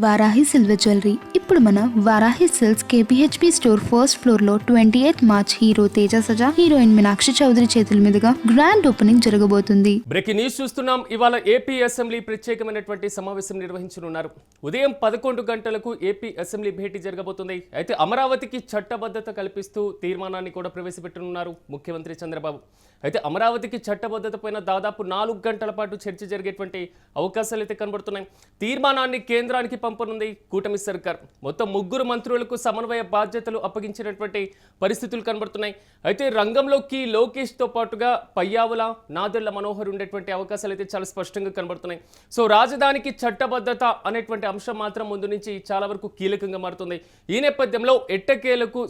Varahi silver jewellery ఇప్పుడు మన Varahi silks KPHB store first floor లో 28 March hero Teja Sajja heroine Meenakshi Chaudhary చేతుల మీదుగా గ్రాండ్ ఓపెనింగ్ జరగబోతుంది. బ్రేకింగ్ న్యూస్ చూస్తున్నాం. ఇవాళ ఏపీ అసెంబ్లీ ప్రత్యేకమైనటువంటి సమావేశం నిర్వహించనున్నారు. ఉదయం 11 గంటలకు ఏపీ అసెంబ్లీ భేటీ జరగబోతుంది. అయితే అమరావతికి చట్టబద్ధత కల్పిస్తూ తీర్మానాన్ని కూడా ప్రవేశపెట్టనున్నారు ముఖ్యమంత్రి చంద్రబాబు. అయితే అమరావతికి చట్టబద్ధత పైన దాదాపు 4 గంటల పాటు చర్చ జరిగేటువంటి అవకాశాలు అయితే కనబడుతున్నాయి. తీర్మానాన్ని కేంద్రానికి పంపనుంది కూటమి సర్కార్. మొత్తం 3 మంత్రులకు సమన్వయ బాధ్యతలు అప్పగించినటువంటి పరిస్థితులు కనబడుతున్నాయి. అయితే రంగంలోకి లోకేష్తో పాటుగా పయ్యావుల, నాదెళ్ల మనోహర్ ఉండేటువంటి అవకాశాలు అయితే చాలా స్పష్టంగా కనబడుతున్నాయి. సో రాజధానికి చట్టబద్ధత అనేటువంటి అంశం మాత్రం ముందు నుంచి చాలా వరకు కీలకంగా మారుతుంది. ఈ నేపథ్యంలో ఎట్టకేలకు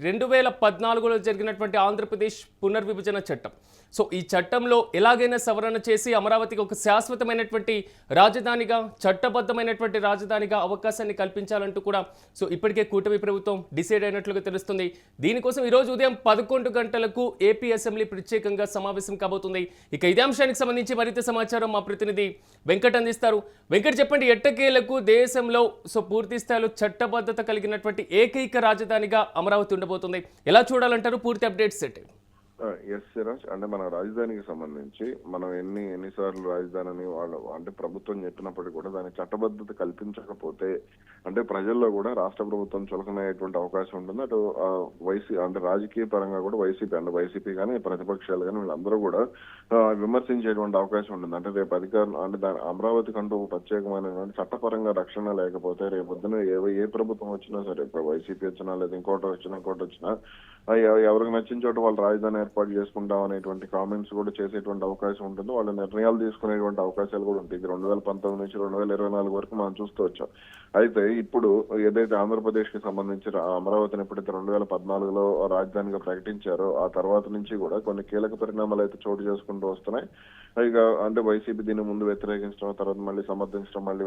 2014లో జరిగినటువంటి ఆంధ్రప్రదేశ్ పునర్విభజన చట్టం, ఈ చట్టంలో ఎలాగైనా సవరణ చేసి అమరావతికి ఒక శాశ్వతమైనటువంటి రాజధానిగా, చట్టబద్ధమైనటువంటి రాజధానిగా అవకాశాన్ని కల్పించాలంటూ కూడా ఇప్పటికే కూటమి ప్రభుత్వం డిసైడ్ అయినట్లుగా తెలుస్తుంది. దీనికోసం ఈరోజు ఉదయం 11 గంటలకు ఏపీ అసెంబ్లీ ప్రత్యేకంగా సమావేశం కాబోతుంది. ఇక ఇదే అంశానికి సంబంధించి మరింత సమాచారం మా ప్రతినిధి వెంకట్ అందిస్తారు. వెంకట్, చెప్పండి, ఎట్టకేలకు దేశంలో పూర్తి స్థాయిలో చట్టబద్ధత కలిగినటువంటి ఏకైక రాజధానిగా అమరావతి ఉండబోతుంది. ఎలా చూడాలంటారు? పూర్తి అప్డేట్స్ సెట్. ఎస్ సిరాజ్, అంటే మన రాజధానికి సంబంధించి మనం ఎన్నిసార్లు రాజధాని అని వాళ్ళు అంటే ప్రభుత్వం చెప్పినప్పటికీ కూడా దాని చట్టబద్ధత కల్పించకపోతే అంటే ప్రజల్లో కూడా రాష్ట్ర ప్రభుత్వం చులకనయ్యేటువంటి అవకాశం ఉంటుంది. అటు అంటే రాజకీయ పరంగా కూడా వైసీపీ కానీ ప్రతిపక్షాలు కానీ వీళ్ళందరూ కూడా విమర్శించేటువంటి అవకాశం ఉంటుంది. అంటే రేపు అధికారులు అంటే దాని అమరావతికి అంటూ ప్రత్యేకమైనటువంటి చట్టపరంగా రక్షణ లేకపోతే రేపు పొద్దున ఏ ప్రభుత్వం వచ్చినా సరే, ఇప్పుడు వైసీపీ వచ్చినా లేదా ఇంకోటి వచ్చినా ఎవరికి నచ్చిన చోట వాళ్ళు రాజధాని ఏర్పాటు చేసుకుంటాం అనేటువంటి కామెంట్స్ కూడా చేసేటువంటి అవకాశం ఉంటుంది. వాళ్ళ నిర్ణయాలు తీసుకునేటువంటి అవకాశాలు కూడా ఉంటాయి. 2019 నుంచి 2024 వరకు మనం చూస్తూ వచ్చాం. అయితే ఇప్పుడు ఏదైతే ఆంధ్రప్రదేశ్ కి సంబంధించి అమరావతిని ఎప్పుడైతే 2014లో రాజధానిగా ప్రకటించారో ఆ తర్వాత నుంచి కూడా కొన్ని కీలక పరిణామాలు అయితే చోటు చేసుకుంటూ వస్తున్నాయి. ఇక అంటే వైసీపీ దీన్ని ముందు వ్యతిరేకించడం, తర్వాత మళ్ళీ సమర్థించడం, మళ్ళీ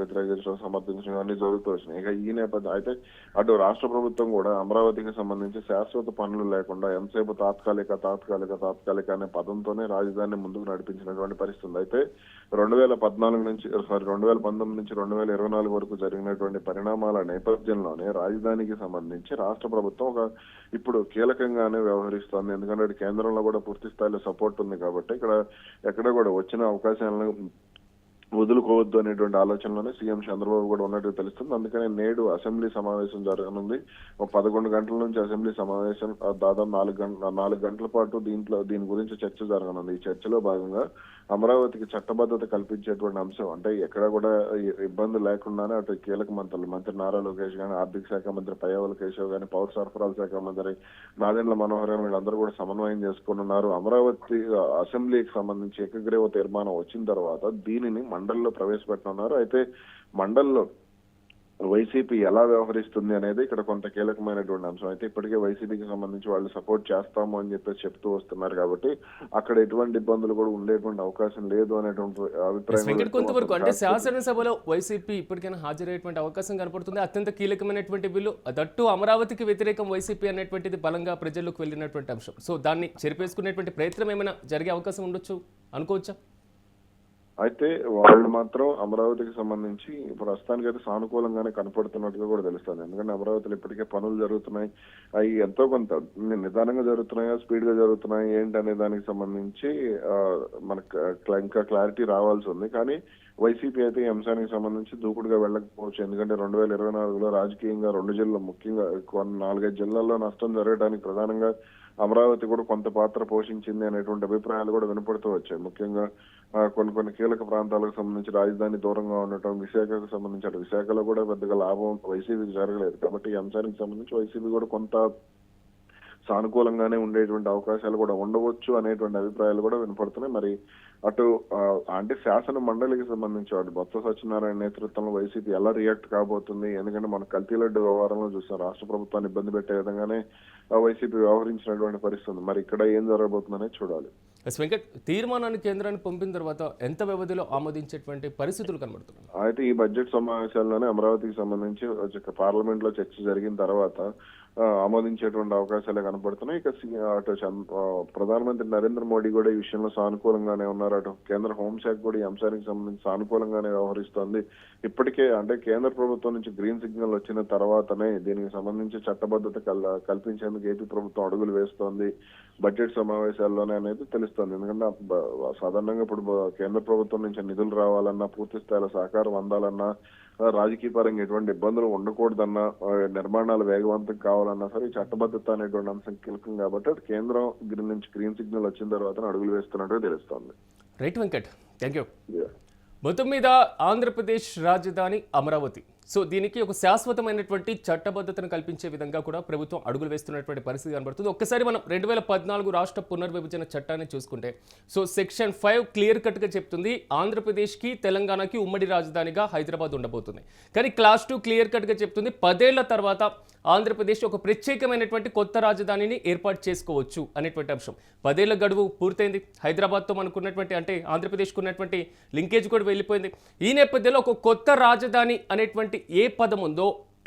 సమర్థించడం అన్ని జరుగుతూ వచ్చినాయి. ఇక ఈ నేపథ్యం అయితే అటు రాష్ట్ర ప్రభుత్వం కూడా అమరావతికి సంబంధించి శాశ్వత పనులు లేకుండా ఎంతసేపు తాత్కాలిక అనే పదంతోనే రాజధానిని ముందుకు నడిపించినటువంటి పరిస్థితి. అయితే 2019 నుంచి 2024 వరకు జరిగినటువంటి పరిణామాల నేపథ్యంలోనే రాజధానికి సంబంధించి రాష్ట్ర ప్రభుత్వం ఇప్పుడు కీలకంగానే వ్యవహరిస్తోంది. ఎందుకంటే కేంద్రంలో కూడా పూర్తి స్థాయిలో సపోర్ట్ ఉంది కాబట్టి ఎక్కడ కూడా వచ్చిన అవకాశాలను వదులుకోవద్దు అనేటువంటి ఆలోచనలోనే సీఎం చంద్రబాబు కూడా ఉన్నట్టు తెలుస్తుంది. అందుకని నేడు అసెంబ్లీ సమావేశం జరగనుంది. 11 గంటల నుంచి అసెంబ్లీ సమావేశం దాదాపు 4 గంటల పాటు దీని గురించి చర్చ జరగనుంది. ఈ చర్చలో భాగంగా అమరావతికి చట్టబద్ధత కల్పించేటువంటి అంశం అంటే ఎక్కడ కూడా ఇబ్బంది లేకుండానే అటు కీలక మంత్రి నారా లోకేష్ గానీ, ఆర్థిక శాఖ మంత్రి పయ్యావుల కేశవ్ గానీ, పౌర సరఫరాల శాఖ మంత్రి నాదెండ్ల మనోహర్ గానీ వీళ్ళందరూ కూడా సమన్వయం చేసుకున్నారు. అమరావతి అసెంబ్లీకి సంబంధించి ఏకగ్రీవ తీర్మానం వచ్చిన తర్వాత దీనిని మండలిలో ప్రవేశపెట్టనున్నారు. అయితే మండలిలో వైసీపీ ఎలా వ్యవహరిస్తుంది అనేది ఇక్కడ కొంత కీలకమైనటువంటి అంశం. అయితే ఇప్పటికే వైసీపీకి సంబంధించి వాళ్ళు సపోర్ట్ చేస్తాము అని చెప్పేసి చెప్తూ వస్తున్నారు కాబట్టి అక్కడ ఎటువంటి ఇబ్బందులు కూడా ఉండేటువంటి అవకాశం లేదు అనేటువంటి అభిప్రాయం. కొంతవరకు అంటే శాసనసభలో వైసీపీ ఇప్పటికైనా హాజరయ్యేటువంటి అవకాశం కనపడుతుంది. అత్యంత కీలకమైనటువంటి బిల్లు, దట్టు అమరావతికి వ్యతిరేకం వైసీపీ అనేటువంటిది బలంగా ప్రజల్లోకి వెళ్ళినటువంటి అంశం. దాన్ని చెరిపేసుకునేటువంటి ప్రయత్నం ఏమైనా జరిగే అవకాశం ఉండొచ్చు అనుకోవచ్చా? అయితే వాళ్ళు మాత్రం అమరావతికి సంబంధించి ప్రస్తుతానికి అయితే సానుకూలంగానే కనపడుతున్నట్టుగా కూడా తెలుస్తుంది. ఎందుకంటే అమరావతిలో ఇప్పటికే పనులు జరుగుతున్నాయి. అవి ఎంతో కొంత నిదానంగా జరుగుతున్నాయా, స్పీడ్ గా జరుగుతున్నాయి ఏంటి అనే దానికి సంబంధించి మనకు ఇంకా క్లారిటీ రావాల్సి ఉంది. కానీ వైసీపీ అయితే ఈ అంశానికి సంబంధించి దూకుడుగా వెళ్ళకపోవచ్చు. ఎందుకంటే 2024లో రాజకీయంగా 2 జిల్లాలు, ముఖ్యంగా 4-5 జిల్లాల్లో నష్టం జరగడానికి ప్రధానంగా అమరావతి కూడా కొంత పాత్ర పోషించింది అనేటువంటి అభిప్రాయాలు కూడా వినపడుతూ వచ్చాయి. ముఖ్యంగా కొన్ని కీలక ప్రాంతాలకు సంబంధించి రాజధాని దూరంగా ఉండటం, విశాఖకు సంబంధించి అటు విశాఖలో కూడా పెద్దగా లాభం వైసీపీకి జరగలేదు. కాబట్టి ఈ అంశానికి సంబంధించి వైసీపీ కూడా కొంత సానుకూలంగానే ఉండేటువంటి అవకాశాలు కూడా ఉండవచ్చు అనేటువంటి అభిప్రాయాలు కూడా వినపడుతున్నాయి. మరి అటు అంటే శాసన మండలికి సంబంధించి వాడు బొత్స సత్యనారాయణ నేతృత్వంలో వైసీపీ ఎలా రియాక్ట్ కాబోతుంది? ఎందుకంటే మన కల్తీలడ్డు వ్యవహారంలో చూసాం, రాష్ట్ర ప్రభుత్వాన్ని ఇబ్బంది పెట్టే విధంగానే వైసీపీ వ్యవహరించినటువంటి పరిస్థితి. మరి ఇక్కడ ఏం జరగబోతుందనే చూడాలి. వెంకట్, తీర్మానాన్ని కేంద్రానికి పంపిన తర్వాత ఎంత వ్యవధిలో ఆమోదించేటువంటి పరిస్థితులు కనబడుతున్నాయి? అయితే ఈ బడ్జెట్ సమావేశాల్లోనే అమరావతికి సంబంధించి పార్లమెంట్ లో చర్చ జరిగిన తర్వాత ఆమోదించేటువంటి అవకాశాలే కనపడుతున్నాయి. ఇక అటు ప్రధానమంత్రి నరేంద్ర మోడీ కూడా ఈ విషయంలో సానుకూలంగానే ఉన్నారు. అటు కేంద్ర హోంశాఖ కూడా ఈ అంశానికి సంబంధించి సానుకూలంగానే వ్యవహరిస్తోంది. ఇప్పటికే అంటే కేంద్ర ప్రభుత్వం నుంచి గ్రీన్ సిగ్నల్ వచ్చిన తర్వాతనే దీనికి సంబంధించి చట్టబద్ధత కల్పించేందుకు ఏపీ ప్రభుత్వం అడుగులు వేస్తోంది బడ్జెట్ సమావేశాల్లోనే అనేది తెలుస్తోంది. ఎందుకంటే సాధారణంగా ఇప్పుడు కేంద్ర ప్రభుత్వం నుంచి నిధులు రావాలన్నా, పూర్తి స్థాయిలో సహకారం అందాలన్నా, రాజకీయ పరంగా ఎటువంటి ఇబ్బందులు ఉండకూడదన్నా, నిర్మాణాలు వేగవంతం కావాలన్నా సరే ఈ చట్టబద్ధత అనేటువంటి అంశం కీలకం కాబట్టి అటు కేంద్రం నుంచి గ్రీన్ సిగ్నల్ వచ్చిన తర్వాత అడుగులు వేస్తున్నట్టుగా తెలుస్తోంది. Right Venkat, thank you. Yeah. మొత్తం మీద ఆంధ్రప్రదేశ్ రాజధాని అమరావతి, సో దీనికి ఒక శాశ్వతమైనటువంటి చట్టబద్ధతను కల్పించే విధంగా కూడా ప్రభుత్వం అడుగులు వేస్తున్నటువంటి పరిస్థితి కనబడుతుంది. ఒక్కసారి మనం 2014 రాష్ట్ర పునర్విభజన చట్టాన్ని చూసుకుంటే, సో సెక్షన్ 5 క్లియర్ కట్గా చెప్తుంది ఆంధ్రప్రదేశ్కి తెలంగాణకి ఉమ్మడి రాజధానిగా హైదరాబాద్ ఉండబోతుంది. కానీ క్లాస్ 2 క్లియర్ కట్గా చెప్తుంది 10 ఏళ్ల తర్వాత ఆంధ్రప్రదేశ్ ఒక ప్రత్యేకమైనటువంటి కొత్త రాజధానిని ఏర్పాటు చేసుకోవచ్చు అనేటువంటి అంశం. 10 ఏళ్ల గడువు పూర్తయింది. హైదరాబాద్తో మనకున్నటువంటి అంటే ఆంధ్రప్రదేశ్కు ఉన్నటువంటి లింకేజ్ కూడా వెళ్ళిపోయింది. ఈ నేపథ్యంలో ఒక కొత్త రాజధాని అనేటువంటి ఏ పదం ఉందో,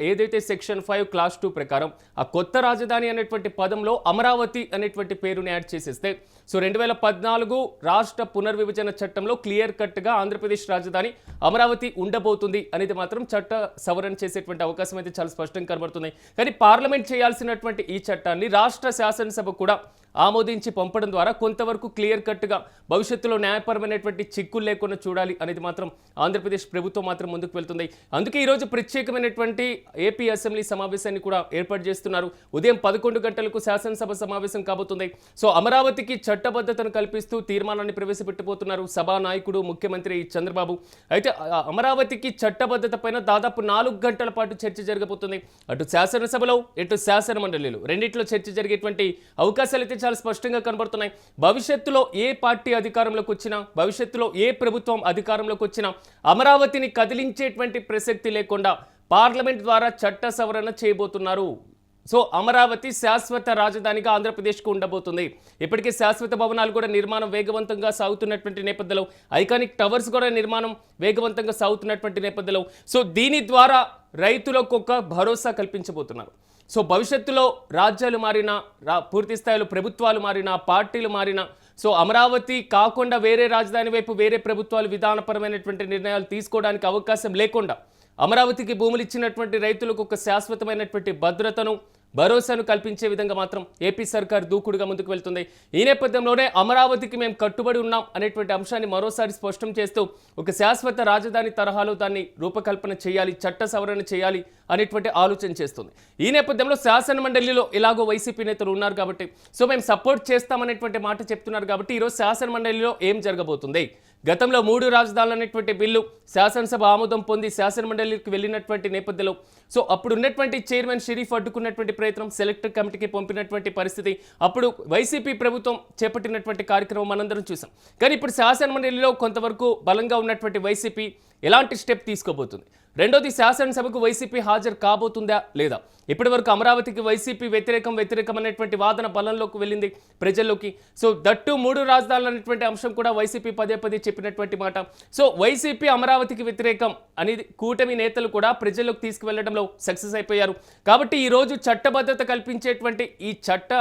ఏదైతే సెక్షన్ 5 క్లాస్ 2 ప్రకారం ఆ కొత్త రాజధాని అనేటువంటి పదంలో అమరావతి అనేటువంటి పేరుని యాడ్ చేసేస్తే, సో 2014 రాష్ట్ర పునర్విభజన చట్టంలో క్లియర్ కట్గా ఆంధ్రప్రదేశ్ రాజధాని అమరావతి ఉండబోతుంది అనేది మాత్రం చట్ట సవరణ చేసేటువంటి అవకాశం అయితే చాలా స్పష్టంగా కనబడుతుంది. కానీ పార్లమెంట్ చేయాల్సినటువంటి ఈ చట్టాన్ని రాష్ట్ర శాసనసభ కూడా ఆమోదించి పంపడం ద్వారా కొంతవరకు క్లియర్ కట్గా భవిష్యత్తులో న్యాయపరమైనటువంటి చిక్కులు లేకుండా చూడాలి అనేది మాత్రం ఆంధ్రప్రదేశ్ ప్రభుత్వం మాత్రం ముందుకు వెళ్తుంది. అందుకే ఈరోజు ప్రత్యేకమైనటువంటి ఏపీ అసెంబ్లీ సమావేశాన్ని కూడా ఏర్పాటు చేస్తున్నారు. ఉదయం 11 గంటలకు శాసనసభ సమావేశం కాబోతుంది. సో అమరావతికి చట్టబద్ధతను కల్పిస్తూ తీర్మానాన్ని ప్రవేశపెట్టబోతున్నారు సభా నాయకుడు ముఖ్యమంత్రి చంద్రబాబు. అయితే అమరావతికి చట్టబద్ధత పైన దాదాపు 4 గంటల పాటు చర్చ జరగబోతుంది. అటు శాసనసభలో ఇటు శాసన మండలిలో రెండింటిలో చర్చ జరిగేటువంటి అవకాశాలు అయితే చాలా స్పష్టంగా కనబడుతున్నాయి. భవిష్యత్తులో ఏ పార్టీ అధికారంలోకి వచ్చినా, భవిష్యత్తులో ఏ ప్రభుత్వం అధికారంలోకి వచ్చినా అమరావతిని కదిలించేటువంటి ప్రసక్తి లేకుండా పార్లమెంట్ ద్వారా చట్ట సవరణ చేయబోతున్నారు. సో అమరావతి శాశ్వత రాజధానిగా ఆంధ్రప్రదేశ్కు ఉండబోతుంది. ఇప్పటికే శాశ్వత భవనాలు కూడా నిర్మాణం వేగవంతంగా సాగుతున్నటువంటి నేపథ్యంలో, ఐకానిక్ టవర్స్ కూడా నిర్మాణం వేగవంతంగా సాగుతున్నటువంటి నేపథ్యంలో, సో దీని ద్వారా రైతులకు ఒక భరోసా కల్పించబోతున్నారు. సో భవిష్యత్తులో రాజ్యాలు మారినా, పూర్తి స్థాయిలో ప్రభుత్వాలు మారినా, పార్టీలు మారినా, సో అమరావతి కాకుండా వేరే రాజధాని వైపు వేరే ప్రభుత్వాలు విధానపరమైనటువంటి నిర్ణయాలు తీసుకోవడానికి అవకాశం లేకుండా అమరావతికి భూములు ఇచ్చినటువంటి రైతులకు ఒక శాశ్వతమైనటువంటి భద్రతను, భరోసాను కల్పించే విధంగా మాత్రం ఏపీ సర్కార్ దూకుడుగా ముందుకు వెళ్తుంది. ఈ నేపథ్యంలోనే అమరావతికి మేము కట్టుబడి ఉన్నాం అనేటువంటి అంశాన్ని మరోసారి స్పష్టం చేస్తూ ఒక శాశ్వత రాజధాని తరహాలో దాన్ని రూపకల్పన చేయాలి, చట్ట సవరణ చేయాలి అనేటువంటి ఆలోచన చేస్తుంది. ఈ నేపథ్యంలో శాసన మండలిలో ఎలాగో వైసీపీ నేతలు ఉన్నారు కాబట్టి, సో మేము సపోర్ట్ చేస్తామనేటువంటి మాట చెప్తున్నారు కాబట్టి ఈరోజు శాసన మండలిలో ఏం జరగబోతుంది? గతంలో 3 రాజధానులు అనేటువంటి బిల్లు శాసనసభ ఆమోదం పొంది శాసన మండలికి వెళ్ళినటువంటి నేపథ్యంలో, సో అప్పుడు ఉన్నటువంటి చైర్మన్ షరీఫ్ అడ్డుకున్నటువంటి ప్రయత్నం, సెలెక్టర్ కమిటీకి పంపినటువంటి పరిస్థితి, అప్పుడు వైసీపీ ప్రభుత్వం చేపట్టినటువంటి కార్యక్రమం మనందరం చూసాం. కానీ ఇప్పుడు శాసన మండలిలో కొంతవరకు బలంగా ఉన్నటువంటి వైసీపీ ఎలాంటి స్టెప్ తీసుకోబోతుంది? రెండోది, శాసనసభకు వైసీపీ హాజరు కాబోతుందా లేదా? ఇప్పటివరకు అమరావతికి వైసీపీ వ్యతిరేకం అనేటువంటి వాదన బలంలోకి వెళ్ళింది ప్రజల్లోకి. సో దట్టు 3 రాజధానులు అనేటువంటి అంశం కూడా వైసీపీ పదే చెప్పినటువంటి మాట. సో వైసీపీ అమరావతికి వ్యతిరేకం అనేది కూటమి నేతలు కూడా ప్రజల్లోకి తీసుకువెళ్లడంలో సక్సెస్ అయిపోయారు. కాబట్టి ఈరోజు చట్టబద్ధత కల్పించేటువంటి ఈ చట్ట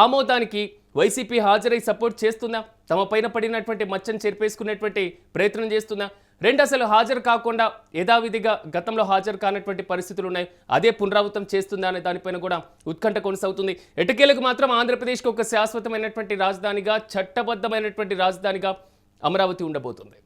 ఆమోదానికి వైసీపీ హాజరై సపోర్ట్ చేస్తుందా? తమ పైన పడినటువంటి మచ్చను చెరిపేసుకునేటువంటి ప్రయత్నం చేస్తుందా? రెండు, అసలు హాజరు కాకుండా యథావిధిగా గతంలో హాజరు కానటువంటి పరిస్థితులు ఉన్నాయి, అదే పునరావృతం చేస్తుందా అనే దానిపైన కూడా ఉత్కంఠ కొనసాగుతుంది. ఎట్టకేలకు మాత్రం ఆంధ్రప్రదేశ్కి ఒక శాశ్వతమైనటువంటి రాజధానిగా, చట్టబద్ధమైనటువంటి రాజధానిగా అమరావతి ఉండబోతుంది.